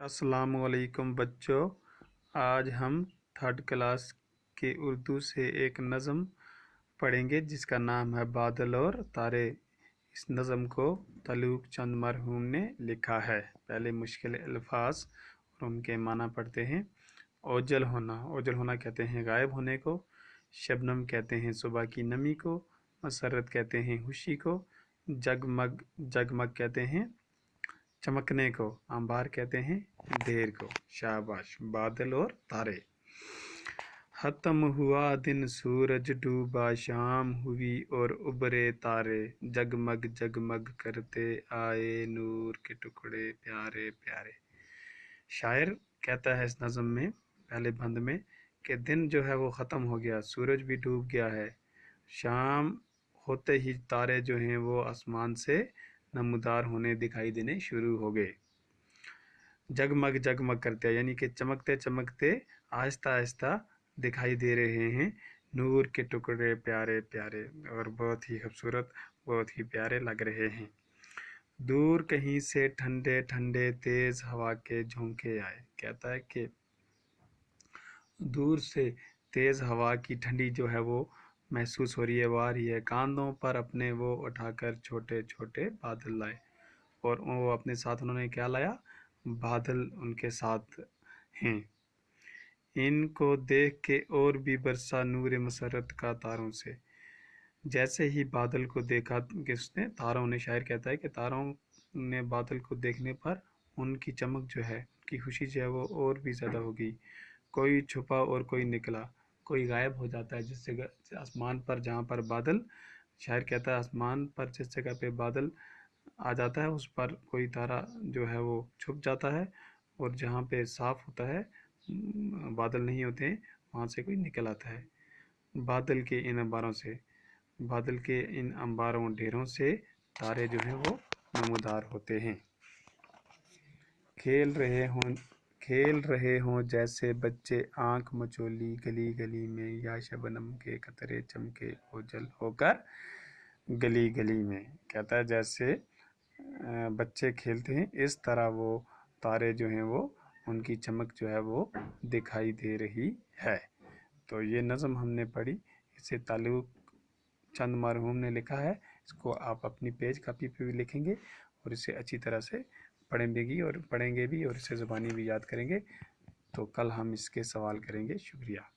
अस्सलामुअलैकुम बच्चों, आज हम थर्ड क्लास के उर्दू से एक नज़म पढ़ेंगे जिसका नाम है बादल और तारे। इस नज़म को तलूक चंद मरहूम ने लिखा है। पहले मुश्किल अल्फाज और उनके माना पढ़ते हैं। ओजल होना कहते हैं गायब होने को। शबनम कहते हैं सुबह की नमी को। मसरत कहते हैं खुशी को। जगमग कहते हैं चमकने को। अंबार कहते हैं देर को। शाबाश। बादल और तारे। खत्म हुआ दिन सूरज डूबा, शाम हुई और उभरे तारे, जगमग जगमग करते आए नूर के टुकड़े प्यारे प्यारे। शायर कहता है इस नज़म में पहले बंद में कि दिन जो है वो ख़त्म हो गया, सूरज भी डूब गया है, शाम होते ही तारे जो हैं वो आसमान से नमूदार होने दिखाई देने शुरू हो गए। जगमग जगमग करते यानी कि चमकते चमकते आहिस्ता आहिस्ता दिखाई दे रहे हैं नूर के टुकड़े प्यारे प्यारे, और बहुत ही खूबसूरत, बहुत ही प्यारे लग रहे हैं। दूर कहीं से ठंडे ठंडे तेज़ हवा के झोंके आए। कहता है कि दूर से तेज़ हवा की ठंडी जो है वो महसूस हो रही है, वो आ रही है। कांधों पर अपने वो उठाकर छोटे छोटे बादल लाए, और वो अपने साथ उन्होंने क्या लाया? बादल उनके साथ हैं। इनको देख के और भी बरसा नूर मसरत का तारों से। जैसे ही बादल को देखा किसने? तारों ने। शायर कहता है कि तारों ने बादल को देखने पर उनकी चमक जो है, उनकी खुशी जो है वो और भी ज़्यादा हो गई। कोई छुपा और कोई निकला, कोई गायब हो जाता है जिस जगह आसमान पर जहाँ पर बादल, शायर कहता है आसमान पर जिस जगह पे बादल आ जाता है उस पर कोई तारा जो है वो छुप जाता है, और जहाँ पे साफ़ होता है बादल नहीं होते हैं वहाँ से कोई निकल आता है। बादल के इन अंबारों ढेरों से तारे जो हैं वो नमूदार होते हैं। खेल रहे हों जैसे बच्चे आँख मचोली गली गली में, या शबनम के कतरे चमके ओझल होकर गली गली में। कहता है जैसे बच्चे खेलते हैं इस तरह वो तारे जो हैं वो उनकी चमक जो है वो दिखाई दे रही है। तो ये नज़म हमने पढ़ी, इसे ताल्लुक चंद मरहूम ने लिखा है। इसको आप अपनी पेज कापी पे भी लिखेंगे और इसे अच्छी तरह से पढ़ेंगे भी और इसे ज़ुबानी भी याद करेंगे। तो कल हम इसके सवाल करेंगे। शुक्रिया।